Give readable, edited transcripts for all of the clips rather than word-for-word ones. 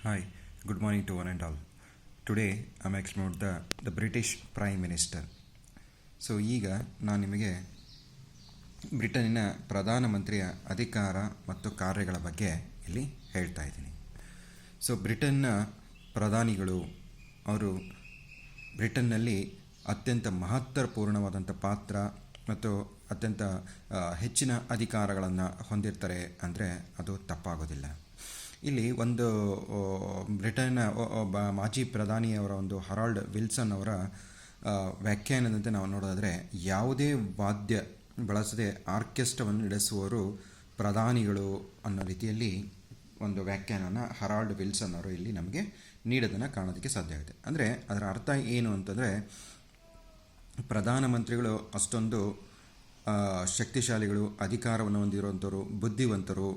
Hi, good morning to one and all. Today I'm exploring the British Prime Minister. So ಈಗ ನಾನು ನಿಮಗೆ ಬ್ರಿಟನ್ನಿನ ಪ್ರಧಾನಮಂತ್ರಿಯ ಅಧಿಕಾರ ಮತ್ತು ಕಾರ್ಯಗಳ ಬಗ್ಗೆ ಇಲ್ಲಿ ಹೇಳ್ತಾ ಇದ್ದೀನಿ. ಸೊ ಬ್ರಿಟನ್ನ ಪ್ರಧಾನಿಗಳು ಅವರು ಬ್ರಿಟನ್ನಲ್ಲಿ ಅತ್ಯಂತ ಮಹತ್ವಪೂರ್ಣವಾದಂಥ ಪಾತ್ರ ಮತ್ತು ಅತ್ಯಂತ ಹೆಚ್ಚಿನ ಅಧಿಕಾರಗಳನ್ನು ಹೊಂದಿರ್ತಾರೆ ಅಂದರೆ ಅದು ತಪ್ಪಾಗೋದಿಲ್ಲ. ಇಲ್ಲಿ ಒಂದು ಬ್ರಿಟನ್ನ ಒಬ್ಬ ಮಾಜಿ ಪ್ರಧಾನಿಯವರ ಒಂದು ಹರಾಲ್ಡ್ ವಿಲ್ಸನ್ ಅವರ ವ್ಯಾಖ್ಯಾನದಂತೆ ನಾವು ನೋಡೋದಾದರೆ, ಯಾವುದೇ ವಾದ್ಯ ಬಳಸದೆ ಆರ್ಕೆಸ್ಟ್ರಾವನ್ನು ನಡೆಸುವವರು ಪ್ರಧಾನಿಗಳು ಅನ್ನೋ ರೀತಿಯಲ್ಲಿ ಒಂದು ವ್ಯಾಖ್ಯಾನನ ಹರಾಲ್ಡ್ ವಿಲ್ಸನ್ ಅವರು ಇಲ್ಲಿ ನಮಗೆ ನೀಡೋದನ್ನು ಕಾಣೋದಕ್ಕೆ ಸಾಧ್ಯ ಆಗುತ್ತೆ. ಅಂದರೆ ಅದರ ಅರ್ಥ ಏನು ಅಂತಂದರೆ, ಪ್ರಧಾನಮಂತ್ರಿಗಳು ಅಷ್ಟೊಂದು ಶಕ್ತಿಶಾಲಿಗಳು, ಅಧಿಕಾರವನ್ನು ಹೊಂದಿರುವಂಥವರು, ಬುದ್ಧಿವಂತರು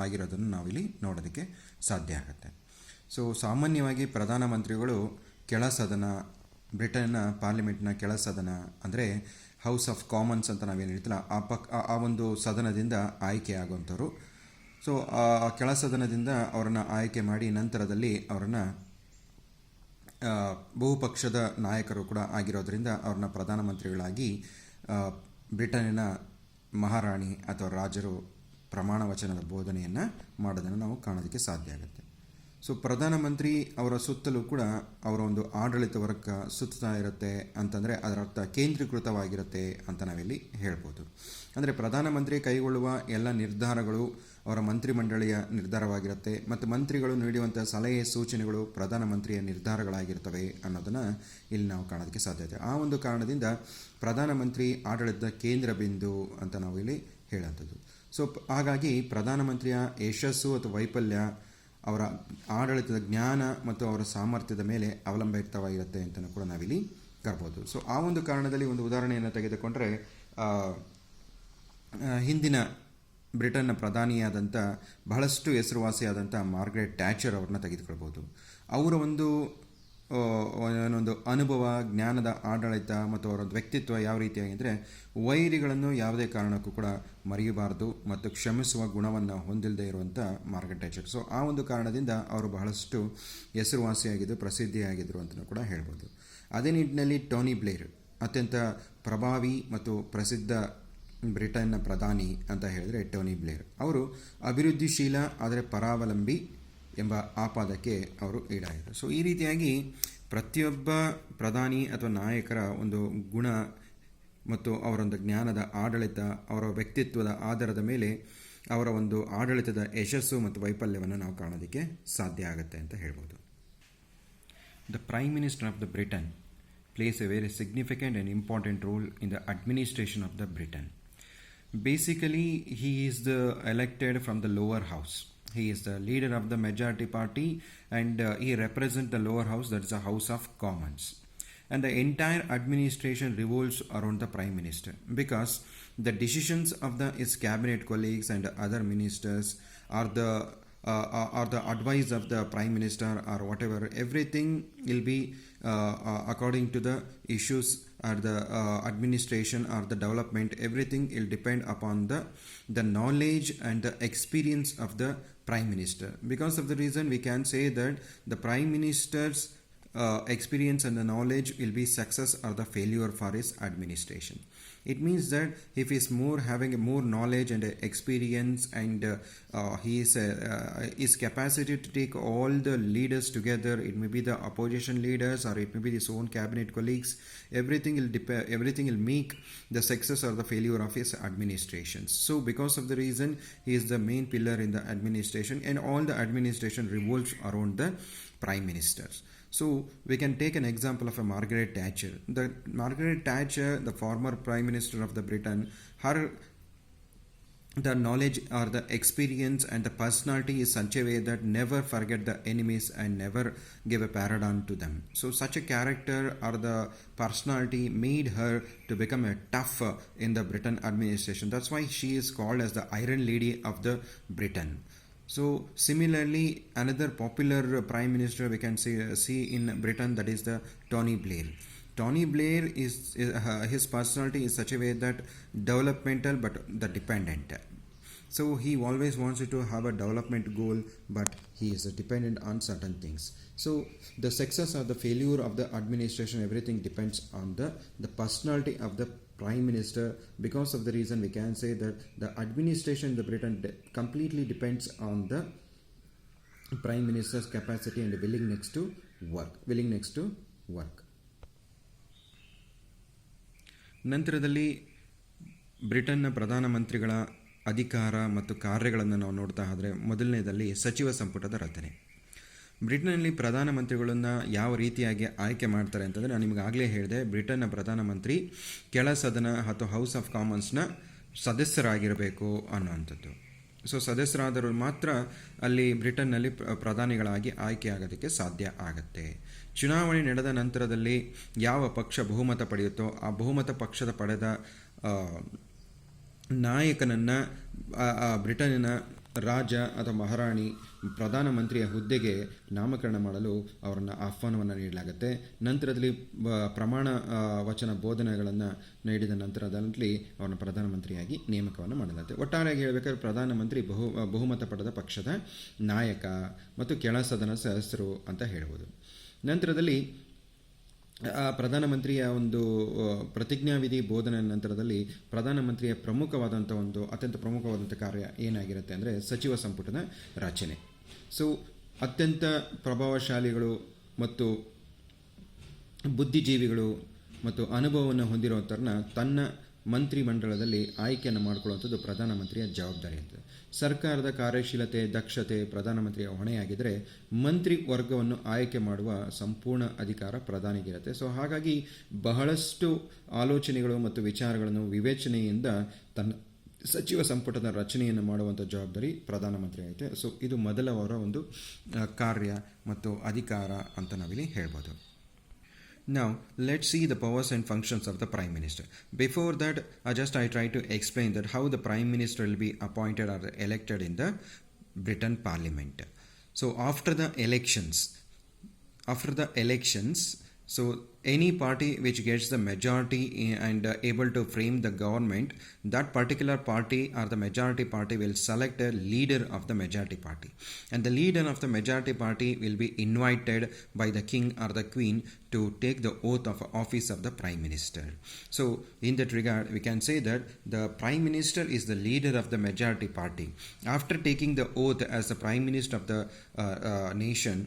ಆಗಿರೋದನ್ನು ನಾವಿಲ್ಲಿ ನೋಡೋದಕ್ಕೆ ಸಾಧ್ಯ ಆಗುತ್ತೆ. ಸೊ ಸಾಮಾನ್ಯವಾಗಿ ಪ್ರಧಾನಮಂತ್ರಿಗಳು ಕೆಳ ಸದನ, ಬ್ರಿಟನ್ನ ಪಾರ್ಲಿಮೆಂಟ್ನ ಕೆಳ ಸದನ ಅಂದರೆ ಹೌಸ್ ಆಫ್ ಕಾಮನ್ಸ್ ಅಂತ ನಾವೇನು ಹೇಳ್ತಿಲ್ಲ, ಆ ಒಂದು ಸದನದಿಂದ ಆಯ್ಕೆ ಆಗುವಂಥವ್ರು. ಸೊ ಆ ಕೆಳ ಸದನದಿಂದ ಅವರನ್ನು ಆಯ್ಕೆ ಮಾಡಿ ನಂತರದಲ್ಲಿ ಅವರನ್ನು ಬಹುಪಕ್ಷದ ನಾಯಕರು ಕೂಡ ಆಗಿರೋದ್ರಿಂದ ಅವ್ರನ್ನ ಪ್ರಧಾನಮಂತ್ರಿಗಳಾಗಿ ಬ್ರಿಟನ್ನಿನ ಮಹಾರಾಣಿ ಅಥವಾ ರಾಜರು ಪ್ರಮಾಣ ವಚನದ ಬೋಧನೆಯನ್ನು ಮಾಡೋದನ್ನು ನಾವು ಕಾಣೋದಕ್ಕೆ ಸಾಧ್ಯ ಆಗುತ್ತೆ. ಸೊ ಪ್ರಧಾನಮಂತ್ರಿ ಅವರ ಸುತ್ತಲೂ ಕೂಡ ಅವರ ಒಂದು ಆಡಳಿತ ವರ್ಗ ಸುತ್ತಾ ಇರುತ್ತೆ ಅಂತಂದರೆ ಅದರ ಅರ್ಥ ಕೇಂದ್ರೀಕೃತವಾಗಿರುತ್ತೆ ಅಂತ ನಾವಿಲ್ಲಿ ಹೇಳ್ಬೋದು. ಅಂದರೆ ಪ್ರಧಾನಮಂತ್ರಿ ಕೈಗೊಳ್ಳುವ ಎಲ್ಲ ನಿರ್ಧಾರಗಳು ಅವರ ಮಂತ್ರಿಮಂಡಳಿಯ ನಿರ್ಧಾರವಾಗಿರುತ್ತೆ ಮತ್ತು ಮಂತ್ರಿಗಳು ನೀಡುವಂಥ ಸಲಹೆ ಸೂಚನೆಗಳು ಪ್ರಧಾನಮಂತ್ರಿಯ ನಿರ್ಧಾರಗಳಾಗಿರ್ತವೆ ಅನ್ನೋದನ್ನು ಇಲ್ಲಿ ನಾವು ಕಾಣೋದಕ್ಕೆ ಸಾಧ್ಯತೆ. ಆ ಒಂದು ಕಾರಣದಿಂದ ಪ್ರಧಾನಮಂತ್ರಿ ಆಡಳಿತದ ಕೇಂದ್ರ ಬಿಂದು ಅಂತ ನಾವು ಇಲ್ಲಿ ಹೇಳುವಂಥದ್ದು. ಸೊ ಹಾಗಾಗಿ ಪ್ರಧಾನಮಂತ್ರಿಯ ಯಶಸ್ಸು ಅಥವಾ ವೈಫಲ್ಯ ಅವರ ಆಡಳಿತದ ಜ್ಞಾನ ಮತ್ತು ಅವರ ಸಾಮರ್ಥ್ಯದ ಮೇಲೆ ಅವಲಂಬಿತವಾಗಿರುತ್ತೆ ಅಂತಲೂ ಕೂಡ ನಾವಿಲ್ಲಿ ಕರ್ಬೋದು. ಸೊ ಆ ಒಂದು ಕಾರಣದಲ್ಲಿ ಒಂದು ಉದಾಹರಣೆಯನ್ನು ತೆಗೆದುಕೊಂಡ್ರೆ, ಹಿಂದಿನ ಬ್ರಿಟನ್ನ ಪ್ರಧಾನಿಯಾದಂಥ ಬಹಳಷ್ಟು ಹೆಸರುವಾಸಿಯಾದಂಥ ಮಾರ್ಗ್ರೆಟ್ ಟ್ಯಾಚರ್ ಅವ್ರನ್ನ ತೆಗೆದುಕೊಳ್ಬೋದು. ಅವರ ಒಂದು ಅನುಭವ, ಜ್ಞಾನದ ಆಡಳಿತ ಮತ್ತು ಅವರ ವ್ಯಕ್ತಿತ್ವ ಯಾವ ರೀತಿಯಾಗಿದ್ದರೆ, ವೈರಿಗಳನ್ನು ಯಾವುದೇ ಕಾರಣಕ್ಕೂ ಕೂಡ ಮರೆಯಬಾರದು ಮತ್ತು ಕ್ಷಮಿಸುವ ಗುಣವನ್ನು ಹೊಂದಿಲ್ಲದೆ ಇರುವಂಥ ಮಾರ್ಗ್ರೆಟ್ ಟ್ಯಾಚರ್. ಸೊ ಆ ಒಂದು ಕಾರಣದಿಂದ ಅವರು ಬಹಳಷ್ಟು ಹೆಸರುವಾಸಿಯಾಗಿದ್ದು ಪ್ರಸಿದ್ಧಿಯಾಗಿದ್ದರು ಅಂತಲೂ ಕೂಡ ಹೇಳ್ಬೋದು. ಅದೇ ನಿಟ್ಟಿನಲ್ಲಿ ಟೋನಿ ಬ್ಲೇರ್ ಅತ್ಯಂತ ಪ್ರಭಾವಿ ಮತ್ತು ಪ್ರಸಿದ್ಧ ಬ್ರಿಟನ್ನ ಪ್ರಧಾನಿ ಅಂತ ಹೇಳಿದರೆ ಟೋನಿ ಬ್ಲೇರ್ ಅವರು ಅಭಿವೃದ್ಧಿಶೀಲ ಆದರೆ ಪರಾವಲಂಬಿ ಎಂಬ ಆಪಾದಕ್ಕೆ ಅವರು ಈಡಾಗಿದ್ದರು. ಸೊ ಈ ರೀತಿಯಾಗಿ ಪ್ರತಿಯೊಬ್ಬ ಪ್ರಧಾನಿ ಅಥವಾ ನಾಯಕರ ಒಂದು ಗುಣ ಮತ್ತು ಅವರೊಂದು ಜ್ಞಾನದ ಆಡಳಿತ, ಅವರ ವ್ಯಕ್ತಿತ್ವದ ಆಧಾರದ ಮೇಲೆ ಅವರ ಒಂದು ಆಡಳಿತದ ಯಶಸ್ಸು ಮತ್ತು ವೈಫಲ್ಯವನ್ನು ನಾವು ಕಾಣೋದಕ್ಕೆ ಸಾಧ್ಯ ಆಗುತ್ತೆ ಅಂತ ಹೇಳ್ಬೋದು. The prime minister of the Britain plays a very significant and important role in the administration of the Britain. Basically, he is elected from the lower house. He is the leader of the majority party and he represents the lower house, that is the House of Commons. And the entire administration revolves around the Prime Minister because the decisions of his cabinet colleagues and other ministers are the advice of the Prime Minister or whatever. Everything will be according to the issues or the administration or the development. Everything will depend upon the knowledge and the experience of the Prime Minister. Because of the reason we can say that the Prime Minister's experience and the knowledge will be success or the failure for his administration. It means that if he is having more knowledge and experience and his capacity to take all the leaders together, it may be the opposition leaders or it may be his own cabinet colleagues, everything will make the success or the failure of his administration. So because of the reason he is the main pillar in the administration and all the administration revolves around the Prime Ministers. So we can take an example of a Margaret Thatcher. Margaret Thatcher, the former Prime Minister of the Britain, the knowledge or the experience and the personality is such a way that never forget the enemies and never give a paradigm to them. So such a character or the personality made her to become a tough in the Britain administration. That's why she is called as the Iron Lady of the Britain. So similarly, another popular prime minister we can see in Britain, that is the Tony Blair. Tony Blair his personality is such a way that developmental but the dependent. So he always wants to have a development goal, but he is dependent on certain things. So the success or the failure of the administration, everything depends on the personality of the prime minister. Because of the reason, we can say that the administration in the Britain completely depends on the prime minister's capacity and willingness to work. ನಂತರದಲ್ಲಿ ಬ್ರಿಟನ್ನ ಪ್ರಧಾನಮಂತ್ರಿಗಳ ಅಧಿಕಾರ ಮತ್ತು ಕಾರ್ಯಗಳನ್ನು ನಾವು ನೋಡ್ತಾ ಹೋದರೆ, ಮೊದಲನೇದಲ್ಲಿ ಸಚಿವ ಸಂಪುಟದ ರಚನೆ. ಬ್ರಿಟನ್ನಲ್ಲಿ ಪ್ರಧಾನಮಂತ್ರಿಗಳನ್ನು ಯಾವ ರೀತಿಯಾಗಿ ಆಯ್ಕೆ ಮಾಡ್ತಾರೆ ಅಂತಂದರೆ, ನಾನು ನಿಮಗೆ ಆಗಲೇ ಹೇಳಿದೆ, ಬ್ರಿಟನ್ನ ಪ್ರಧಾನಮಂತ್ರಿ ಕೆಳ ಸದನ ಅಥವಾ ಹೌಸ್ ಆಫ್ ಕಾಮನ್ಸ್ನ ಸದಸ್ಯರಾಗಿರಬೇಕು ಅನ್ನುವಂಥದ್ದು. ಸೊ ಸದಸ್ಯರಾದರೂ ಮಾತ್ರ ಅಲ್ಲಿ ಬ್ರಿಟನ್ನಲ್ಲಿ ಪ್ರಧಾನಿಗಳಾಗಿ ಆಯ್ಕೆ ಆಗೋದಕ್ಕೆ ಸಾಧ್ಯ ಆಗತ್ತೆ. ಚುನಾವಣೆ ನಡೆದ ನಂತರದಲ್ಲಿ ಯಾವ ಪಕ್ಷ ಬಹುಮತ ಪಡೆಯುತ್ತೋ ಆ ಬಹುಮತ ಪಕ್ಷದ ಪಡೆದ ನಾಯಕನನ್ನು ಬ್ರಿಟನ್ನಿನ ರಾಜ ಅಥವಾ ಮಹಾರಾಣಿ ಪ್ರಧಾನಮಂತ್ರಿಯ ಹುದ್ದೆಗೆ ನಾಮಕರಣ ಮಾಡಲು ಅವರನ್ನು ಆಹ್ವಾನವನ್ನು ನೀಡಲಾಗುತ್ತೆ. ನಂತರದಲ್ಲಿ ಪ್ರಮಾಣ ವಚನ ಬೋಧನೆಗಳನ್ನು ನೀಡಿದ ನಂತರದಲ್ಲಿ ಅವರನ್ನು ಪ್ರಧಾನಮಂತ್ರಿಯಾಗಿ ನೇಮಕವನ್ನು ಮಾಡಲಾಗುತ್ತೆ. ಒಟ್ಟಾರೆಯಾಗಿ ಹೇಳಬೇಕಾದ್ರೆ ಪ್ರಧಾನಮಂತ್ರಿ ಬಹುಮತ ಪಡೆದ ಪಕ್ಷದ ನಾಯಕ ಮತ್ತು ಕೆಳ ಸದನ ಸದಸ್ಯರು ಅಂತ ಹೇಳ್ಬೋದು. ನಂತರದಲ್ಲಿ ಪ್ರಧಾನಮಂತ್ರಿಯ ಒಂದು ಪ್ರತಿಜ್ಞಾವಿಧಿ ಬೋಧನೆ ನಂತರದಲ್ಲಿ ಪ್ರಧಾನಮಂತ್ರಿಯ ಅತ್ಯಂತ ಪ್ರಮುಖವಾದಂಥ ಕಾರ್ಯ ಏನಾಗಿರುತ್ತೆ ಅಂದರೆ ಸಚಿವ ಸಂಪುಟದ ರಚನೆ. ಸೊ ಅತ್ಯಂತ ಪ್ರಭಾವಶಾಲಿಗಳು ಮತ್ತು ಬುದ್ಧಿಜೀವಿಗಳು ಮತ್ತು ಅನುಭವವನ್ನು ಹೊಂದಿರುವಂಥವ್ರನ್ನ ತನ್ನ ಮಂತ್ರಿಮಂಡಲದಲ್ಲಿ ಆಯ್ಕೆಯನ್ನು ಮಾಡಿಕೊಳ್ಳುವಂಥದ್ದು ಪ್ರಧಾನಮಂತ್ರಿಯ ಜವಾಬ್ದಾರಿ ಅಂತ. ಸರ್ಕಾರದ ಕಾರ್ಯಶೀಲತೆ, ದಕ್ಷತೆ ಪ್ರಧಾನಮಂತ್ರಿಯ ಹೊಣೆಯಾಗಿದ್ದರೆ ಮಂತ್ರಿ ವರ್ಗವನ್ನು ಆಯ್ಕೆ ಮಾಡುವ ಸಂಪೂರ್ಣ ಅಧಿಕಾರ ಪ್ರಧಾನಿಗಿರುತ್ತೆ. ಸೊ ಹಾಗಾಗಿ ಬಹಳಷ್ಟು ಆಲೋಚನೆಗಳು ಮತ್ತು ವಿಚಾರಗಳನ್ನು ವಿವೇಚನೆಯಿಂದ ತನ್ನ ಸಚಿವ ಸಂಪುಟದ ರಚನೆಯನ್ನು ಮಾಡುವಂಥ ಜವಾಬ್ದಾರಿ ಪ್ರಧಾನಮಂತ್ರಿ ಆಗುತ್ತೆ. ಸೊ ಇದು ಮೊದಲವರ ಒಂದು ಕಾರ್ಯ ಮತ್ತು ಅಧಿಕಾರ ಅಂತ ನಾವಿಲ್ಲಿ ಹೇಳ್ಬೋದು. Now, let's see the powers and functions of the Prime Minister. Before that, I try to explain that how the Prime Minister will be appointed or elected in the Britain Parliament. So, after the elections, so any party which gets the majority and able to frame the government, that particular party or the majority party will select a leader of the majority party, and the leader of the majority party will be invited by the king or the queen to take the oath of office of the prime minister. So in that regard, we can say that the prime minister is the leader of the majority party. After taking the oath as the prime minister of the nation,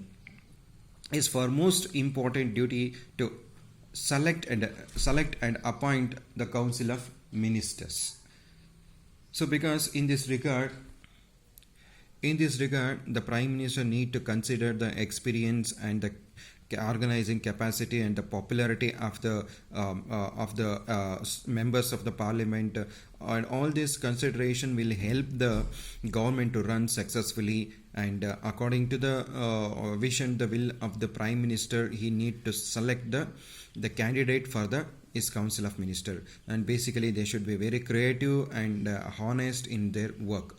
his foremost important duty to select and appoint the council of ministers. So because in this regard the prime minister need to consider the experience and the organizing capacity and the popularity of the members of the parliament, and all this consideration will help the government to run successfully. And according to the vision, the will of the prime minister, he need to select the candidate for his council of minister, and basically they should be very creative and honest in their work,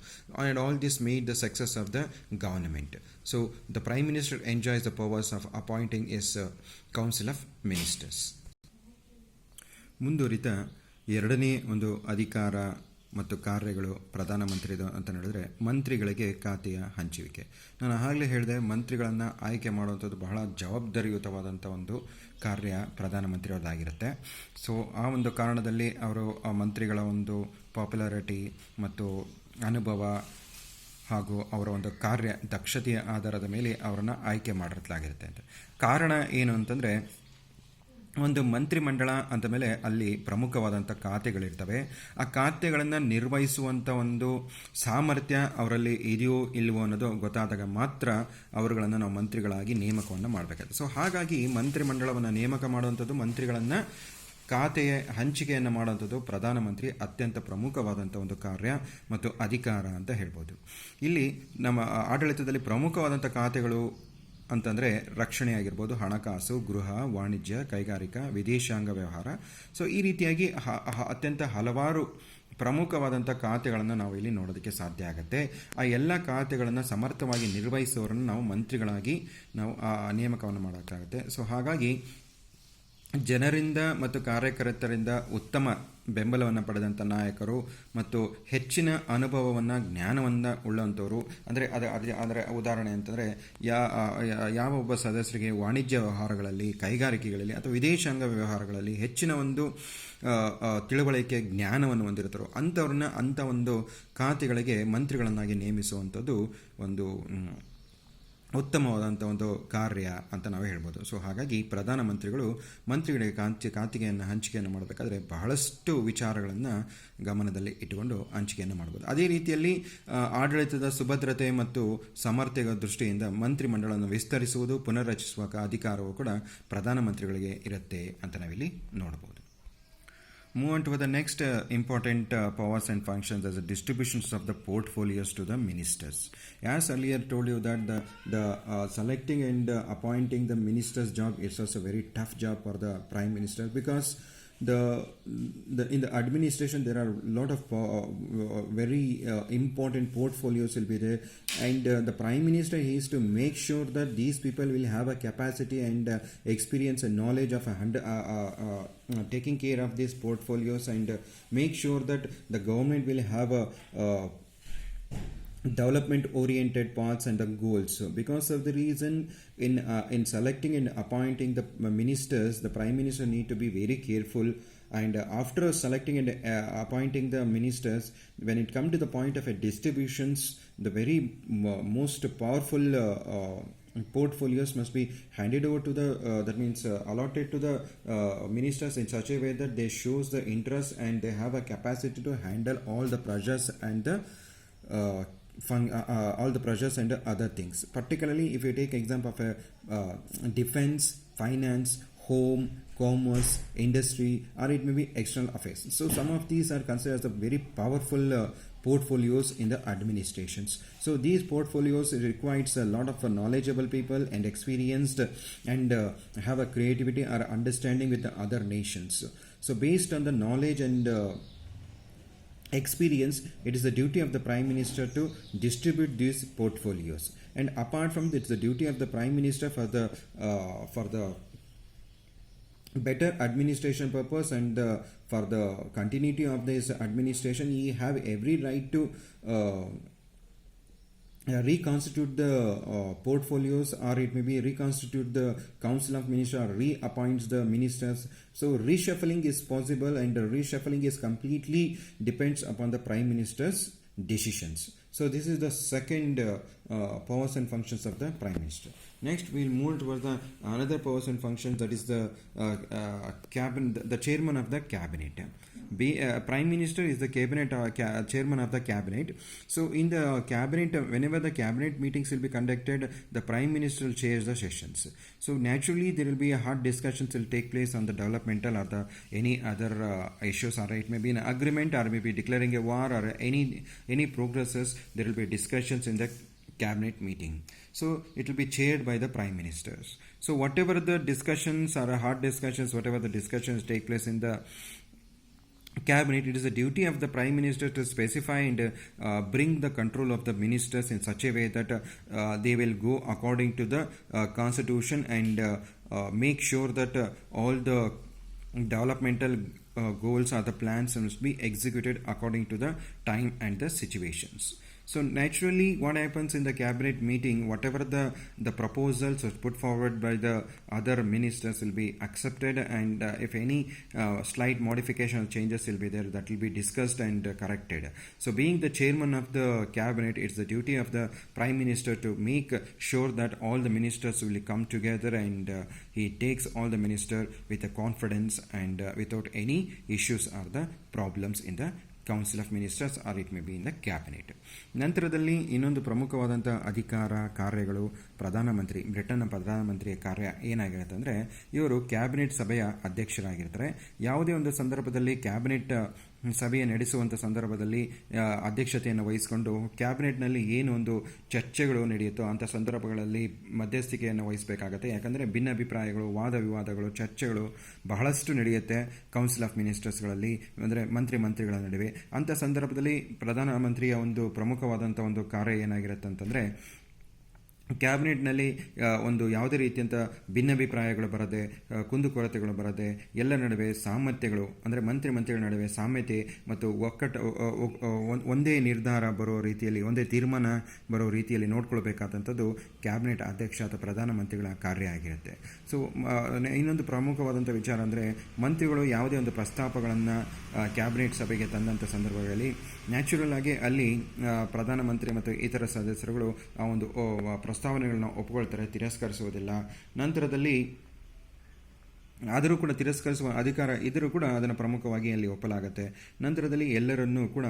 and all this made the success of the government. So the prime minister enjoys the powers of appointing his council of ministers. ಮುಂದುವರಿತ ಎರಡನೇ ಒಂದು ಅಧಿಕಾರ ಮತ್ತು ಕಾರ್ಯಗಳು ಪ್ರಧಾನಮಂತ್ರಿದು ಅಂತ ಹೇಳಿದ್ರೆ ಮಂತ್ರಿಗಳಿಗೆ ಖಾತೆಯ ಹಂಚುವಿಕೆ. ನಾನು ಆಗಲೇ ಹೇಳಿದೆ, ಮಂತ್ರಿಗಳನ್ನು ಆಯ್ಕೆ ಮಾಡುವಂಥದ್ದು ಬಹಳ ಜವಾಬ್ದಾರಿಯುತವಾದಂಥ ಒಂದು ಕಾರ್ಯ ಪ್ರಧಾನಮಂತ್ರಿಯವರದಾಗಿರುತ್ತೆ. ಸೊ ಆ ಒಂದು ಕಾರಣದಲ್ಲಿ ಅವರು ಆ ಮಂತ್ರಿಗಳ ಒಂದು ಪಾಪ್ಯುಲಾರಿಟಿ ಮತ್ತು ಅನುಭವ ಹಾಗೂ ಅವರ ಒಂದು ಕಾರ್ಯ ದಕ್ಷತೆಯ ಆಧಾರದ ಮೇಲೆ ಅವರನ್ನು ಆಯ್ಕೆ ಮಾಡಿರಲಾಗಿರುತ್ತೆ ಅಂತ. ಕಾರಣ ಏನು ಅಂತಂದರೆ, ಒಂದು ಮಂತ್ರಿಮಂಡಲ ಅಂದ ಮೇಲೆ ಅಲ್ಲಿ ಪ್ರಮುಖವಾದಂಥ ಖಾತೆಗಳಿರ್ತವೆ. ಆ ಖಾತೆಗಳನ್ನು ನಿರ್ವಹಿಸುವಂಥ ಒಂದು ಸಾಮರ್ಥ್ಯ ಅವರಲ್ಲಿ ಇದೆಯೋ ಇಲ್ವೋ ಅನ್ನೋದು ಗೊತ್ತಾದಾಗ ಮಾತ್ರ ಅವರುಗಳನ್ನು ನಾವು ಮಂತ್ರಿಗಳಾಗಿ ನೇಮಕವನ್ನು ಮಾಡಬೇಕಾಗುತ್ತೆ. ಸೊ ಹಾಗಾಗಿ ಮಂತ್ರಿಮಂಡಲವನ್ನು ನೇಮಕ ಮಾಡುವಂಥದ್ದು, ಮಂತ್ರಿಗಳನ್ನು ಖಾತೆಯ ಹಂಚಿಕೆಯನ್ನು ಮಾಡುವಂಥದ್ದು ಪ್ರಧಾನಮಂತ್ರಿ ಅತ್ಯಂತ ಪ್ರಮುಖವಾದಂಥ ಒಂದು ಕಾರ್ಯ ಮತ್ತು ಅಧಿಕಾರ ಅಂತ ಹೇಳ್ಬೋದು. ಇಲ್ಲಿ ನಮ್ಮ ಆಡಳಿತದಲ್ಲಿ ಪ್ರಮುಖವಾದಂಥ ಖಾತೆಗಳು ಅಂತಂದರೆ ರಕ್ಷಣೆ ಆಗಿರ್ಬೋದು, ಹಣಕಾಸು, ಗೃಹ, ವಾಣಿಜ್ಯ, ಕೈಗಾರಿಕಾ, ವಿದೇಶಾಂಗ ವ್ಯವಹಾರ. ಸೊ ಈ ರೀತಿಯಾಗಿ ಅತ್ಯಂತ ಹಲವಾರು ಪ್ರಮುಖವಾದಂಥ ಖಾತೆಗಳನ್ನು ನಾವು ಇಲ್ಲಿ ನೋಡೋದಕ್ಕೆ ಸಾಧ್ಯ ಆಗುತ್ತೆ. ಆ ಎಲ್ಲ ಖಾತೆಗಳನ್ನು ಸಮರ್ಥವಾಗಿ ನಿರ್ವಹಿಸುವವರನ್ನು ನಾವು ಮಂತ್ರಿಗಳಾಗಿ ನಾವು ನೇಮಕವನ್ನು ಮಾಡೋಕ್ಕಾಗುತ್ತೆ. ಸೊ ಹಾಗಾಗಿ ಜನರಿಂದ ಮತ್ತು ಕಾರ್ಯಕರ್ತರಿಂದ ಉತ್ತಮ ಬೆಂಬಲವನ್ನು ಪಡೆದಂಥ ನಾಯಕರು ಮತ್ತು ಹೆಚ್ಚಿನ ಅನುಭವವನ್ನು ಜ್ಞಾನವನ್ನು ಉಳ್ಳಂಥವರು. ಅಂದರೆ ಅದರ ಉದಾಹರಣೆ ಅಂತಂದರೆ ಯಾವ ಒಬ್ಬ ಸದಸ್ಯರಿಗೆ ವಾಣಿಜ್ಯ ವ್ಯವಹಾರಗಳಲ್ಲಿ, ಕೈಗಾರಿಕೆಗಳಲ್ಲಿ ಅಥವಾ ವಿದೇಶಾಂಗ ವ್ಯವಹಾರಗಳಲ್ಲಿ ಹೆಚ್ಚಿನ ಒಂದು ತಿಳುವಳಿಕೆ ಜ್ಞಾನವನ್ನು ಹೊಂದಿರ್ತಾರೋ ಅಂಥ ಒಂದು ಖಾತೆಗಳಿಗೆ ಮಂತ್ರಿಗಳನ್ನಾಗಿ ನೇಮಿಸುವಂಥದ್ದು ಒಂದು ಉತ್ತಮವಾದಂಥ ಒಂದು ಕಾರ್ಯ ಅಂತ ನಾವು ಹೇಳ್ಬೋದು. ಸೊ ಹಾಗಾಗಿ ಪ್ರಧಾನಮಂತ್ರಿಗಳು ಮಂತ್ರಿಗಳಿಗೆ ಖಾತೆಯನ್ನು ಹಂಚಿಕೆಯನ್ನು ಮಾಡಬೇಕಾದ್ರೆ ಬಹಳಷ್ಟು ವಿಚಾರಗಳನ್ನು ಗಮನದಲ್ಲಿ ಇಟ್ಟುಕೊಂಡು ಹಂಚಿಕೆಯನ್ನು ಮಾಡ್ಬೋದು. ಅದೇ ರೀತಿಯಲ್ಲಿ ಆಡಳಿತದ ಸುಭದ್ರತೆ ಮತ್ತು ಸಮರ್ಥೆಯ ದೃಷ್ಟಿಯಿಂದ ಮಂತ್ರಿಮಂಡಲವನ್ನು ವಿಸ್ತರಿಸುವುದು, ಪುನರ್ರಚಿಸುವ ಅಧಿಕಾರವು ಕೂಡ ಪ್ರಧಾನಮಂತ್ರಿಗಳಿಗೆ ಇರುತ್ತೆ ಅಂತ ನಾವಿಲ್ಲಿ ನೋಡ್ಬೋದು. Move on to the next important powers and functions as the distributions of the portfolios to the ministers. As earlier told you that the selecting and appointing the minister's job is also a very tough job for the prime minister, because in the administration there are a lot of very important portfolios will be there, and the prime minister is to make sure that these people will have a capacity and experience and knowledge of taking care of these portfolios, and make sure that the government will have a development oriented paths and the goals. So because of the reason in selecting and appointing the ministers, the prime minister need to be very careful, and after selecting and appointing the ministers, when it comes to the point of a distributions, the very most powerful portfolios must be handed over to the that means allotted to the ministers in such a way that they shows the interest and they have a capacity to handle all the pressures and the all the pressures and other things. Particularly if you take example of a defense, finance, home, commerce, industry, or it may be external affairs. So some of these are considered as a very powerful portfolios in the administrations. So these portfolios requires a lot of knowledgeable people and experienced and have a creativity or understanding with the other nations. So based on the knowledge and experience, it is the duty of the prime minister to distribute these portfolios, and apart from this, the duty of the prime minister for the better administration purpose and for the continuity of this administration, he have every right to reconstitute the portfolios, or it may be reconstitute the council of ministers, or reappoints the ministers. So reshuffling is possible, and reshuffling is completely depends upon the prime minister's decisions. So this is the second powers and functions of the prime minister. Next we'll move towards the another powers and functions, that is the cabinet, the chairman of the cabinet. Prime minister is the cabinet chairman of the cabinet. So in the cabinet, whenever the cabinet meetings will be conducted, the prime minister will chair the sessions. So naturally there will be a hard discussions will take place on the developmental or the any other issues, or it may be an agreement, or maybe declaring a war, or any progresses. There will be discussions in the cabinet meeting. So it will be chaired by the prime ministers. So whatever the discussions or hard discussions, whatever the discussions take place in the cabinet, it is the duty of the prime minister to specify and bring the control of the ministers in such a way that they will go according to the constitution, and make sure that all the developmental goals or the plans must be executed according to the time and the situations. So naturally what happens in the cabinet meeting, whatever the proposals are put forward by the other ministers will be accepted, and if any slight modification or changes will be there, that will be discussed and corrected. So being the chairman of the cabinet, it's the duty of the prime minister to make sure that all the ministers will come together, and he takes all the minister with a confidence and without any issues or the problems in the council of ministers, or it may be in the cabinet. ನಂತರದಲ್ಲಿ ಇನ್ನೊಂದು ಪ್ರಮುಖವಾದಂಥ ಅಧಿಕಾರ ಕಾರ್ಯಗಳು ಬ್ರಿಟನ್ನ ಪ್ರಧಾನಮಂತ್ರಿಯ ಕಾರ್ಯ ಏನಾಗಿರುತ್ತೆ ಅಂದರೆ, ಇವರು ಕ್ಯಾಬಿನೆಟ್ ಸಭೆಯ ಅಧ್ಯಕ್ಷರಾಗಿರ್ತಾರೆ. ಯಾವುದೇ ಒಂದು ಸಂದರ್ಭದಲ್ಲಿ ಕ್ಯಾಬಿನೆಟ್ ಸಭೆಯ ನಡೆಸುವಂಥ ಸಂದರ್ಭದಲ್ಲಿ ಅಧ್ಯಕ್ಷತೆಯನ್ನು ವಹಿಸಿಕೊಂಡು ಕ್ಯಾಬಿನೆಟ್ನಲ್ಲಿ ಏನು ಒಂದು ಚರ್ಚೆಗಳು ನಡೆಯುತ್ತೋ ಅಂಥ ಸಂದರ್ಭಗಳಲ್ಲಿ ಮಧ್ಯಸ್ಥಿಕೆಯನ್ನು ವಹಿಸಬೇಕಾಗತ್ತೆ. ಯಾಕಂದರೆ ಭಿನ್ನಾಭಿಪ್ರಾಯಗಳು, ವಾದ ವಿವಾದಗಳು, ಚರ್ಚೆಗಳು ಬಹಳಷ್ಟು ನಡೆಯುತ್ತೆ ಕೌನ್ಸಿಲ್ ಆಫ್ ಮಿನಿಸ್ಟರ್ಸ್ಗಳಲ್ಲಿ, ಅಂದರೆ ಮಂತ್ರಿಗಳ ನಡುವೆ. ಅಂಥ ಸಂದರ್ಭದಲ್ಲಿ ಪ್ರಧಾನಮಂತ್ರಿಯ ಒಂದು ಪ್ರಮುಖವಾದಂಥ ಒಂದು ಕಾರ್ಯ ಏನಾಗಿರುತ್ತೆ ಅಂತಂದರೆ, ಕ್ಯಾಬಿನೆಟ್ನಲ್ಲಿ ಒಂದು ಯಾವುದೇ ರೀತಿಯಂಥ ಭಿನ್ನಾಭಿಪ್ರಾಯಗಳು ಬರದೆ, ಕುಂದುಕೊರತೆಗಳು ಬರದೆ, ಎಲ್ಲ ನಡುವೆ ಸಾಮರ್ಥ್ಯಗಳು ಅಂದರೆ ಮಂತ್ರಿಗಳ ನಡುವೆ ಸಾಮ್ಯತೆ ಮತ್ತು ಒಂದೇ ನಿರ್ಧಾರ ಬರೋ ರೀತಿಯಲ್ಲಿ, ಒಂದೇ ತೀರ್ಮಾನ ಬರೋ ರೀತಿಯಲ್ಲಿ ನೋಡ್ಕೊಳ್ಬೇಕಾದಂಥದ್ದು ಕ್ಯಾಬಿನೆಟ್ ಅಧ್ಯಕ್ಷ ಅಥವಾ ಪ್ರಧಾನಮಂತ್ರಿಗಳ ಕಾರ್ಯ ಆಗಿರುತ್ತೆ. ಸೊ ಇನ್ನೊಂದು ಪ್ರಮುಖವಾದಂಥ ವಿಚಾರ ಅಂದರೆ, ಮಂತ್ರಿಗಳು ಯಾವುದೇ ಒಂದು ಪ್ರಸ್ತಾಪಗಳನ್ನು ಕ್ಯಾಬಿನೆಟ್ ಸಭೆಗೆ ತಂದಂಥ ಸಂದರ್ಭಗಳಲ್ಲಿ ನ್ಯಾಚುರಲ್ ಆಗಿ ಅಲ್ಲಿ ಪ್ರಧಾನಮಂತ್ರಿ ಮತ್ತು ಇತರ ಸದಸ್ಯರುಗಳು ಆ ಒಂದು ಪ್ರಸ್ತಾವನೆಗಳನ್ನ ಒಪ್ಕೊಳ್ತಾರೆ, ತಿರಸ್ಕರಿಸುವುದಿಲ್ಲ. ನಂತರದಲ್ಲಿ ಆದರೂ ಕೂಡ ತಿರಸ್ಕರಿಸುವ ಅಧಿಕಾರ ಇದ್ದರೂ ಕೂಡ ಅದನ್ನು ಪ್ರಮುಖವಾಗಿ ಅಲ್ಲಿ ಒಪ್ಪಲಾಗುತ್ತೆ. ನಂತರದಲ್ಲಿ ಎಲ್ಲರನ್ನೂ ಕೂಡ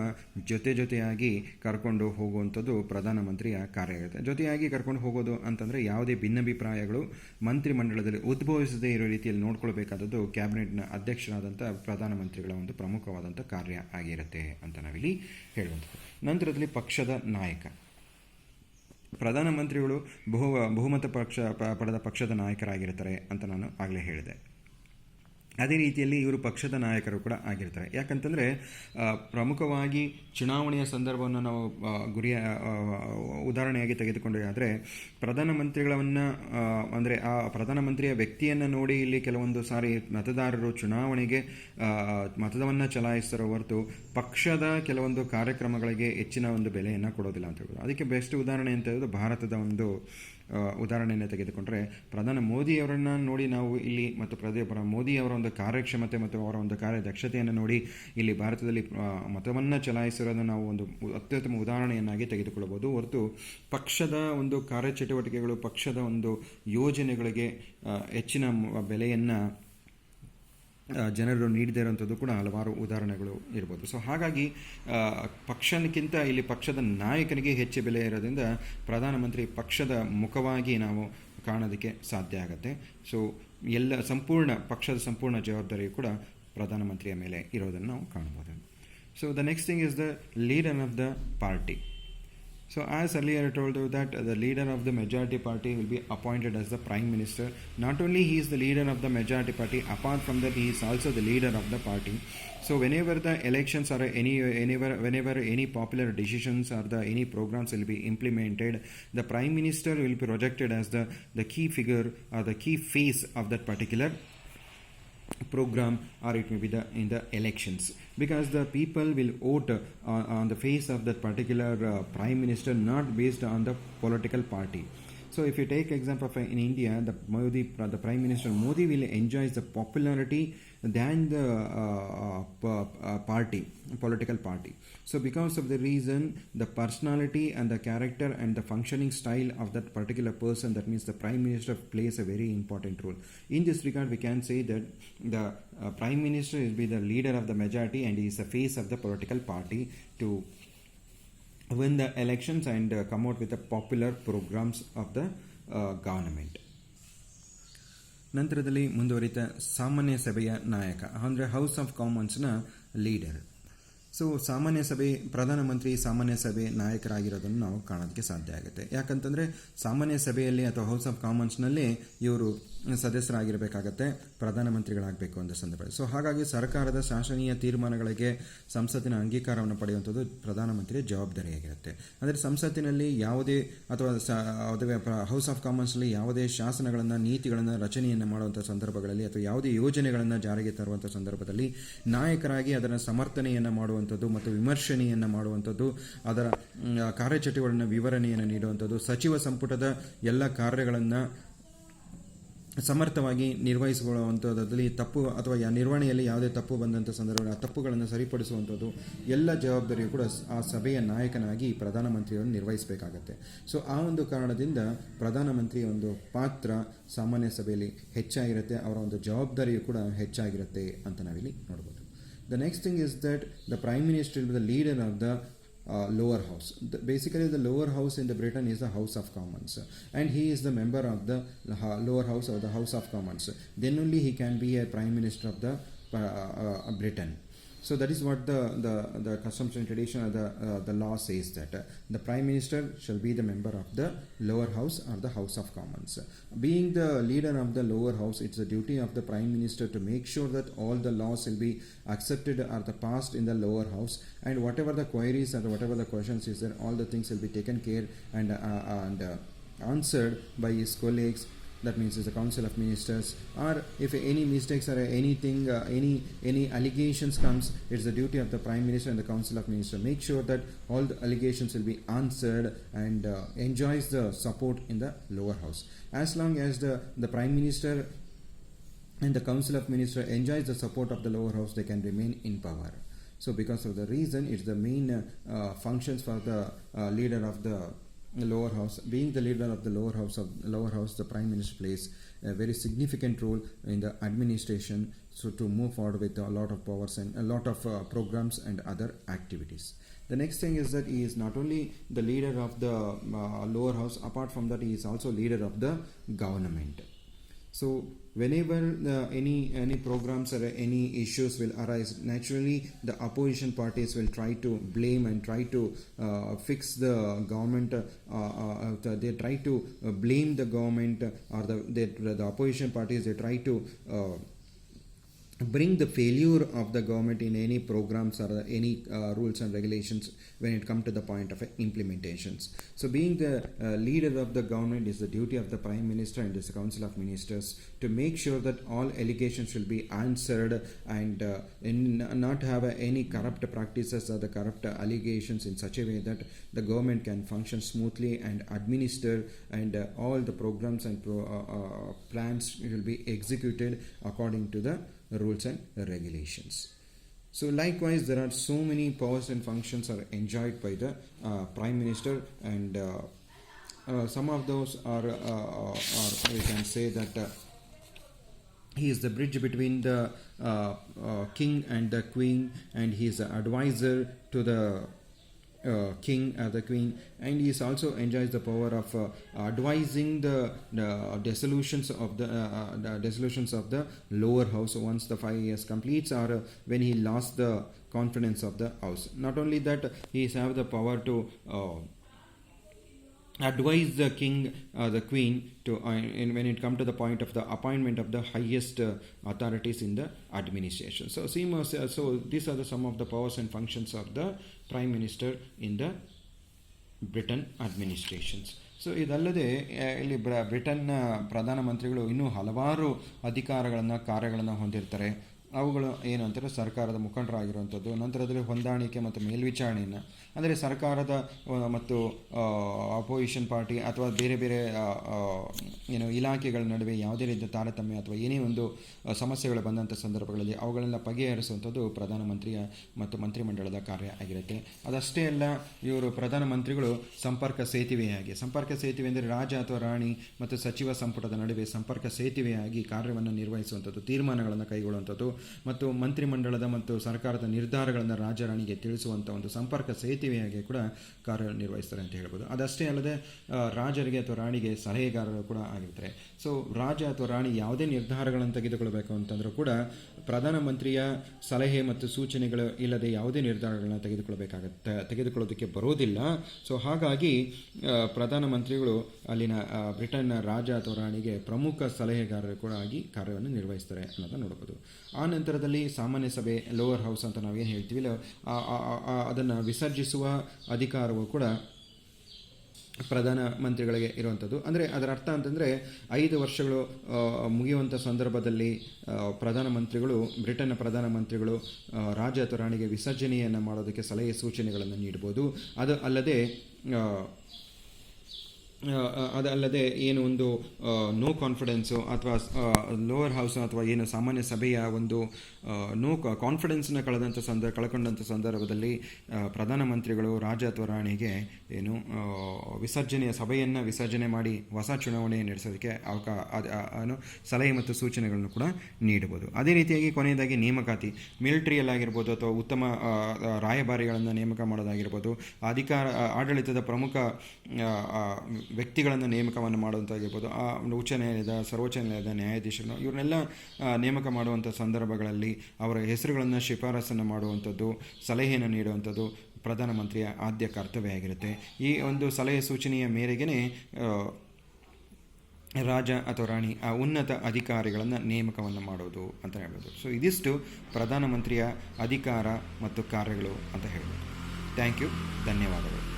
ಜೊತೆಯಾಗಿ ಕರ್ಕೊಂಡು ಹೋಗುವಂಥದ್ದು ಪ್ರಧಾನಮಂತ್ರಿಯ ಕಾರ್ಯ ಆಗುತ್ತೆ. ಜೊತೆಯಾಗಿ ಕರ್ಕೊಂಡು ಹೋಗೋದು ಅಂತಂದರೆ ಯಾವುದೇ ಭಿನ್ನಾಭಿಪ್ರಾಯಗಳು ಮಂತ್ರಿಮಂಡಲದಲ್ಲಿ ಉದ್ಭವಿಸದೇ ಇರೋ ರೀತಿಯಲ್ಲಿ ನೋಡ್ಕೊಳ್ಬೇಕಾದದ್ದು ಕ್ಯಾಬಿನೆಟ್ನ ಅಧ್ಯಕ್ಷರಾದಂಥ ಪ್ರಧಾನಮಂತ್ರಿಗಳ ಒಂದು ಪ್ರಮುಖವಾದಂಥ ಕಾರ್ಯ ಆಗಿರುತ್ತೆ ಅಂತ ನಾವಿಲ್ಲಿ ಹೇಳುವಂಥದ್ದು. ನಂತರದಲ್ಲಿ ಪಕ್ಷದ ನಾಯಕ. ಪ್ರಧಾನಮಂತ್ರಿಗಳು ಬಹುಮತ ಪಡೆದ ಪಕ್ಷದ ನಾಯಕರಾಗಿರ್ತಾರೆ ಅಂತ ನಾನು ಆಗಲೇ ಹೇಳಿದೆ. ಅದೇ ರೀತಿಯಲ್ಲಿ ಇವರು ಪಕ್ಷದ ನಾಯಕರು ಕೂಡ ಆಗಿರ್ತಾರೆ. ಯಾಕಂತಂದರೆ ಪ್ರಮುಖವಾಗಿ ಚುನಾವಣೆಯ ಸಂದರ್ಭವನ್ನು ನಾವು ಉದಾಹರಣೆಯಾಗಿ ತೆಗೆದುಕೊಂಡ್ರೆ ಆದರೆ ಪ್ರಧಾನಮಂತ್ರಿಗಳನ್ನು ಅಂದರೆ ಆ ಪ್ರಧಾನಮಂತ್ರಿಯ ವ್ಯಕ್ತಿಯನ್ನು ನೋಡಿ ಇಲ್ಲಿ ಕೆಲವೊಂದು ಸಾರಿ ಮತದಾರರು ಚುನಾವಣೆಗೆ ಮತವನ್ನು ಚಲಾಯಿಸ್ತಾರೋ ಹೊರತು ಪಕ್ಷದ ಕೆಲವೊಂದು ಕಾರ್ಯಕ್ರಮಗಳಿಗೆ ಹೆಚ್ಚಿನ ಒಂದು ಬೆಲೆಯನ್ನು ಕೊಡೋದಿಲ್ಲ ಅಂತ ಹೇಳ್ಬೋದು. ಅದಕ್ಕೆ ಬೆಸ್ಟ್ ಉದಾಹರಣೆ ಅಂತ ಹೇಳೋದು ಭಾರತದ ಒಂದು ಉದಾಹರಣೆಯನ್ನು ತೆಗೆದುಕೊಂಡ್ರೆ, ಪ್ರಧಾನಿ ಮೋದಿಯವರನ್ನು ನೋಡಿ ನಾವು ಇಲ್ಲಿ ಮತ್ತು ಮೋದಿಯವರ ಒಂದು ಕಾರ್ಯಕ್ಷಮತೆ ಮತ್ತು ಅವರ ಒಂದು ಕಾರ್ಯದಕ್ಷತೆಯನ್ನು ನೋಡಿ ಇಲ್ಲಿ ಭಾರತದಲ್ಲಿ ಮತವನ್ನು ಚಲಾಯಿಸಿರೋದನ್ನು ನಾವು ಒಂದು ಅತ್ಯುತ್ತಮ ಉದಾಹರಣೆಯನ್ನಾಗಿ ತೆಗೆದುಕೊಳ್ಳಬಹುದು. ಹೊರತು ಪಕ್ಷದ ಒಂದು ಕಾರ್ಯಚಟುವಟಿಕೆಗಳು, ಪಕ್ಷದ ಒಂದು ಯೋಜನೆಗಳಿಗೆ ಹೆಚ್ಚಿನ ಬೆಲೆಯನ್ನು ಜನರು ನೀಡದೇ ಇರುವಂಥದ್ದು ಕೂಡ ಹಲವಾರು ಉದಾಹರಣೆಗಳು ಇರ್ಬೋದು. ಸೊ ಹಾಗಾಗಿ ಪಕ್ಷಕ್ಕಿಂತ ಇಲ್ಲಿ ಪಕ್ಷದ ನಾಯಕನಿಗೆ ಹೆಚ್ಚು ಬೆಲೆ ಇರೋದ್ರಿಂದ ಪ್ರಧಾನಮಂತ್ರಿ ಪಕ್ಷದ ಮುಖವಾಗಿ ನಾವು ಕಾಣೋದಕ್ಕೆ ಸಾಧ್ಯ ಆಗುತ್ತೆ. ಸೊ ಪಕ್ಷದ ಸಂಪೂರ್ಣ ಜವಾಬ್ದಾರಿಯು ಕೂಡ ಪ್ರಧಾನಮಂತ್ರಿಯ ಮೇಲೆ ಇರೋದನ್ನು ನಾವು ಕಾಣ್ಬೋದು. So the next thing is the leader of the party. So as earlier I told you that the leader of the majority party will be appointed as the prime minister. Not only he is the leader of the majority party, apart from that he is also the leader of the party. So whenever the elections or whenever any popular decisions or any programs will be implemented, the prime minister will be projected as the key figure or the key face of that particular program, or it may be in the elections, because the people will vote on the face of that particular prime minister, not based on the political party. So if you take example of in India, the Prime Minister Modi will enjoy the popularity than the political party. So because of the reason, the personality and the character and the functioning style of that particular person, that means the Prime Minister, plays a very important role. In this regard, we can say that the Prime Minister will be the leader of the majority and he is the face of the political party to win the elections and come out with the popular programs of the government. ನಂತರದಲ್ಲಿ ಮುಂದುವರಿತ ಸಾಮಾನ್ಯ ಸಭೆಯ ನಾಯಕ ಅಂದರೆ house of ಕಾಮನ್ಸ್ನ leader. So ಪ್ರಧಾನಮಂತ್ರಿ ಸಾಮಾನ್ಯ ಸಭೆ ನಾಯಕರಾಗಿರೋದನ್ನು ನಾವು ಕಾಣೋದಕ್ಕೆ ಸಾಧ್ಯ ಆಗುತ್ತೆ. ಯಾಕಂತಂದರೆ ಸಾಮಾನ್ಯ ಸಭೆಯಲ್ಲಿ ಅಥವಾ ಹೌಸ್ ಆಫ್ ಕಾಮನ್ಸ್ನಲ್ಲಿ ಇವರು ಸದಸ್ಯರಾಗಿರಬೇಕಾಗತ್ತೆ, ಪ್ರಧಾನಮಂತ್ರಿಗಳಾಗಬೇಕು ಅಂತ ಸಂದರ್ಭದಲ್ಲಿ. ಸೊ ಹಾಗಾಗಿ ಸರ್ಕಾರದ ಶಾಸನೀಯ ತೀರ್ಮಾನಗಳಿಗೆ ಸಂಸತ್ತಿನ ಅಂಗೀಕಾರವನ್ನು ಪಡೆಯುವಂಥದ್ದು ಪ್ರಧಾನಮಂತ್ರಿಯ ಜವಾಬ್ದಾರಿಯಾಗಿರುತ್ತೆ. ಅಂದರೆ ಸಂಸತ್ತಿನಲ್ಲಿ ಯಾವುದೇ ಅಥವಾ ಹೌಸ್ ಆಫ್ ಕಾಮನ್ಸ್ನಲ್ಲಿ ಯಾವುದೇ ಶಾಸನಗಳನ್ನು, ನೀತಿಗಳನ್ನು ರಚನೆಯನ್ನು ಮಾಡುವಂಥ ಸಂದರ್ಭಗಳಲ್ಲಿ ಅಥವಾ ಯಾವುದೇ ಯೋಜನೆಗಳನ್ನು ಜಾರಿಗೆ ತರುವಂಥ ಸಂದರ್ಭದಲ್ಲಿ ನಾಯಕರಾಗಿ ಅದರ ಸಮರ್ಥನೆಯನ್ನು ಮಾಡುವಂಥದ್ದು ಮತ್ತು ವಿಮರ್ಶನೆಯನ್ನು ಮಾಡುವಂಥದ್ದು, ಅದರ ಕಾರ್ಯಚಟುವಟಿಕೆಗಳ ವಿವರಣೆಯನ್ನು ನೀಡುವಂಥದ್ದು, ಸಚಿವ ಸಂಪುಟದ ಎಲ್ಲ ಕಾರ್ಯಗಳನ್ನು ಸಮರ್ಥವಾಗಿ ನಿರ್ವಹಿಸಿಕೊಳ್ಳುವಂಥದ್ದಲ್ಲಿ ತಪ್ಪು ಅಥವಾ ನಿರ್ವಹಣೆಯಲ್ಲಿ ಯಾವುದೇ ತಪ್ಪು ಬಂದಂಥ ಸಂದರ್ಭದಲ್ಲಿ ಆ ತಪ್ಪುಗಳನ್ನು ಸರಿಪಡಿಸುವಂಥದ್ದು ಎಲ್ಲ ಜವಾಬ್ದಾರಿಯು ಕೂಡ ಆ ಸಭೆಯ ನಾಯಕನಾಗಿ ಪ್ರಧಾನಮಂತ್ರಿಯನ್ನು ನಿರ್ವಹಿಸಬೇಕಾಗತ್ತೆ. ಸೊ ಆ ಒಂದು ಕಾರಣದಿಂದ ಪ್ರಧಾನಮಂತ್ರಿಯ ಒಂದು ಪಾತ್ರ ಸಾಮಾನ್ಯ ಸಭೆಯಲ್ಲಿ ಹೆಚ್ಚಾಗಿರುತ್ತೆ, ಅವರ ಒಂದು ಜವಾಬ್ದಾರಿಯು ಕೂಡ ಹೆಚ್ಚಾಗಿರುತ್ತೆ ಅಂತ ನಾವಿಲ್ಲಿ ನೋಡ್ಬೋದು. The next thing is that the Prime Minister will be the leader of the lower house. Basically the lower house in the Britain is the House of Commons, and he is the member of the lower house or the House of Commons. Then only he can be a Prime Minister of the Britain. So that is what the customs and tradition or the law says, that the Prime Minister shall be the member of the lower house or the House of Commons. Being the leader of the lower house, it's the duty of the Prime Minister to make sure that all the laws will be accepted or passed in the lower house, and whatever the queries or whatever the questions is there, all the things will be taken care and answered by his colleagues, that means it's the council of ministers, or if any mistakes or anything, any allegations comes, it's the duty of the prime minister and the council of ministers make sure that all the allegations will be answered and enjoys the support in the lower house. As long as the prime minister and the council of ministers enjoys the support of the lower house, they can remain in power. So because of the reason, it's the main functions for the leader of the lower house. Being the leader of the lower house, the prime minister plays a very significant role in the administration, so to move forward with a lot of powers and a lot of programs and other activities. The next thing is that he is not only the leader of the lower house, apart from that he is also leader of the government. So whenever any programs or any issues will arise, naturally the opposition parties will try to blame and try to fix the government. They try to blame the government, or the opposition parties, they try to bring the failure of the government in any programs or any rules and regulations when it comes to the point of implementations. So being the leader of the government is the duty of the prime minister and the council of ministers to make sure that all allegations will be answered and not have any corrupt practices or the corrupt allegations in such a way that the government can function smoothly and administer, and all the programs and plans will be executed according to the rules and regulations. So likewise, there are so many powers and functions are enjoyed by the prime minister, and some of those are we can say that he is the bridge between the king and the queen, and he is the advisor to the king or the queen, and he also enjoys the power of advising the dissolutions of the lower house once the 5 years completes, or when he lost the confidence of the house. Not only that, he has the power to advise the king or the queen to when it comes to the point of the appointment of the highest authorities in the administration. So these are some of the powers and functions of the prime minister in the Britain administrations. So ಇದಲ್ಲದೆ ಇಲ್ಲಿ ಬ್ರಿಟನ್ನ ಪ್ರಧಾನಮಂತ್ರಿಗಳು ಇನ್ನೂ ಹಲವಾರು ಅಧಿಕಾರಗಳನ್ನು ಕಾರ್ಯಗಳನ್ನು ಹೊಂದಿರ್ತಾರೆ. ಅವುಗಳು ಏನು ಅಂತಾರೆ, ಸರ್ಕಾರದ ಮುಖಂಡರಾಗಿರುವಂಥದ್ದು, ನಂತರದಲ್ಲಿ ಹೊಂದಾಣಿಕೆ ಮತ್ತು ಮೇಲ್ವಿಚಾರಣೆಯನ್ನು, ಅಂದರೆ ಸರ್ಕಾರದ ಮತ್ತು ಅಪೋಸಿಷನ್ ಪಾರ್ಟಿ ಅಥವಾ ಬೇರೆ ಬೇರೆ ಇಲಾಖೆಗಳ ನಡುವೆ ಯಾವುದೇ ರೀತಿಯ ತಾರತಮ್ಯ ಅಥವಾ ಏನೇ ಒಂದು ಸಮಸ್ಯೆಗಳು ಬಂದಂಥ ಸಂದರ್ಭಗಳಲ್ಲಿ ಅವುಗಳನ್ನೆಲ್ಲ ಬಗೆಹರಿಸುವಂಥದ್ದು ಪ್ರಧಾನಮಂತ್ರಿಯ ಮತ್ತು ಮಂತ್ರಿಮಂಡಲದ ಕಾರ್ಯ ಆಗಿರುತ್ತೆ. ಅದಷ್ಟೇ ಅಲ್ಲ, ಇವರು ಪ್ರಧಾನಮಂತ್ರಿಗಳು ಸಂಪರ್ಕ ಸೇತುವೆಯಾಗಿ, ಸಂಪರ್ಕ ಸೇತುವೆ ಅಂದರೆ ರಾಜ ಅಥವಾ ರಾಣಿ ಮತ್ತು ಸಚಿವ ಸಂಪುಟದ ನಡುವೆ ಸಂಪರ್ಕ ಸೇತುವೆಯಾಗಿ ಕಾರ್ಯವನ್ನು ನಿರ್ವಹಿಸುವಂಥದ್ದು, ತೀರ್ಮಾನಗಳನ್ನು ಕೈಗೊಳ್ಳುವಂಥದ್ದು ಮತ್ತು ಮಂತ್ರಿಮಂಡಲದ ಮತ್ತು ಸರ್ಕಾರದ ನಿರ್ಧಾರಗಳನ್ನು ರಾಜರಾಣಿಗೆ ತಿಳಿಸುವಂಥ ಒಂದು ಸಂಪರ್ಕ ಸೇತುವೆಯಾಗಿ ಕೂಡ ಕಾರ್ಯನಿರ್ವಹಿಸ್ತಾರೆ ಅಂತ ಹೇಳ್ಬೋದು. ಅದಷ್ಟೇ ಅಲ್ಲದೆ ರಾಜರಿಗೆ ಅಥವಾ ರಾಣಿಗೆ ಸಲಹೆಗಾರರು ಕೂಡ ಆಗಿರ್ತಾರೆ. ಸೊ ರಾಜ ಅಥವಾ ರಾಣಿ ಯಾವುದೇ ನಿರ್ಧಾರಗಳನ್ನು ತೆಗೆದುಕೊಳ್ಬೇಕು ಅಂತಂದ್ರೂ ಕೂಡ ಪ್ರಧಾನಮಂತ್ರಿಯ ಸಲಹೆ ಮತ್ತು ಸೂಚನೆಗಳು ಇಲ್ಲದೆ ಯಾವುದೇ ನಿರ್ಧಾರಗಳನ್ನ ತೆಗೆದುಕೊಳ್ಳೋದಕ್ಕೆ ಬರೋದಿಲ್ಲ. ಸೊ ಹಾಗಾಗಿ ಪ್ರಧಾನಮಂತ್ರಿಗಳು ಅಲ್ಲಿನ ಬ್ರಿಟನ್ನ ರಾಜ ಅಥವಾ ರಾಣಿಗೆ ಪ್ರಮುಖ ಸಲಹೆಗಾರರು ಕೂಡ ಆಗಿ ಕಾರ್ಯವನ್ನು ನಿರ್ವಹಿಸ್ತಾರೆ ಅನ್ನೋದನ್ನು ನೋಡ್ಬೋದು. ಆ ನಂತರದಲ್ಲಿ ಸಾಮಾನ್ಯ ಸಭೆ, ಲೋವರ್ ಹೌಸ್ ಅಂತ ನಾವೇನು ಹೇಳ್ತೀವಿ, ಅದನ್ನು ವಿಸರ್ಜಿಸುವ ಅಧಿಕಾರವು ಕೂಡ ಪ್ರಧಾನಮಂತ್ರಿಗಳಿಗೆ ಇರುವಂಥದ್ದು. ಅಂದರೆ ಅದರ ಅರ್ಥ ಅಂತಂದರೆ 5 ವರ್ಷಗಳು ಮುಗಿಯುವಂಥ ಸಂದರ್ಭದಲ್ಲಿ ಬ್ರಿಟನ್ನ ಪ್ರಧಾನಮಂತ್ರಿಗಳು ರಾಜ ಅಥವಾ ರಾಣಿಗೆ ವಿಸರ್ಜನೆಯನ್ನು ಮಾಡೋದಕ್ಕೆ ಸಲಹೆ ಸೂಚನೆಗಳನ್ನು ನೀಡ್ಬೋದು. ಅದಲ್ಲದೆ ಏನು ಒಂದು ನೋ ಕಾನ್ಫಿಡೆನ್ಸು ಅಥವಾ ಲೋವರ್ ಹೌಸ್ ಅಥವಾ ಏನು ಸಾಮಾನ್ಯ ಸಭೆಯ ಒಂದು ನೋ ಕಾನ್ಫಿಡೆನ್ಸ್ನ ಕಳ್ಕೊಂಡಂಥ ಸಂದರ್ಭದಲ್ಲಿ ಪ್ರಧಾನಮಂತ್ರಿಗಳು ರಾಜ ಅಥವಾ ರಾಣಿಗೆ ಏನು ಸಭೆಯನ್ನು ವಿಸರ್ಜನೆ ಮಾಡಿ ಹೊಸ ಚುನಾವಣೆ ನಡೆಸೋದಕ್ಕೆ ಸಲಹೆ ಮತ್ತು ಸೂಚನೆಗಳನ್ನು ಕೂಡ ನೀಡಬಹುದು. ಅದೇ ರೀತಿಯಾಗಿ ಕೊನೆಯದಾಗಿ ನೇಮಕಾತಿ, ಮಿಲಿಟರಿಯಲ್ಲಾಗಿರ್ಬೋದು ಅಥವಾ ಉತ್ತಮ ರಾಯಭಾರಿಗಳನ್ನು ನೇಮಕ ಮಾಡೋದಾಗಿರ್ಬೋದು, ಆಡಳಿತದ ಪ್ರಮುಖ ವ್ಯಕ್ತಿಗಳನ್ನು ನೇಮಕವನ್ನು ಮಾಡುವಂತಾಗಿರ್ಬೋದು, ಉಚ್ಚ ನ್ಯಾಯಾಲಯದ, ಸರ್ವೋಚ್ಚ ನ್ಯಾಯಾಲಯದ ನ್ಯಾಯಾಧೀಶರು ಇವ್ರನ್ನೆಲ್ಲ ನೇಮಕ ಮಾಡುವಂಥ ಸಂದರ್ಭಗಳಲ್ಲಿ ಅವರ ಹೆಸರುಗಳನ್ನು ಶಿಫಾರಸನ್ನು ಮಾಡುವಂಥದ್ದು, ಸಲಹೆಯನ್ನು ನೀಡುವಂಥದ್ದು ಪ್ರಧಾನಮಂತ್ರಿಯ ಆದ್ಯ ಕರ್ತವ್ಯ ಆಗಿರುತ್ತೆ. ಈ ಒಂದು ಸಲಹೆ ಸೂಚನೆಯ ಮೇರೆಗೆ ರಾಜ ಅಥವಾ ರಾಣಿ ಆ ಉನ್ನತ ಅಧಿಕಾರಿಗಳನ್ನು ನೇಮಕವನ್ನು ಮಾಡೋದು ಅಂತ ಹೇಳ್ಬೋದು. ಸೊ ಇದಿಷ್ಟು ಪ್ರಧಾನಮಂತ್ರಿಯ ಅಧಿಕಾರ ಮತ್ತು ಕಾರ್ಯಗಳು ಅಂತ ಹೇಳ್ಬೋದು. ಥ್ಯಾಂಕ್ ಯು, ಧನ್ಯವಾದಗಳು.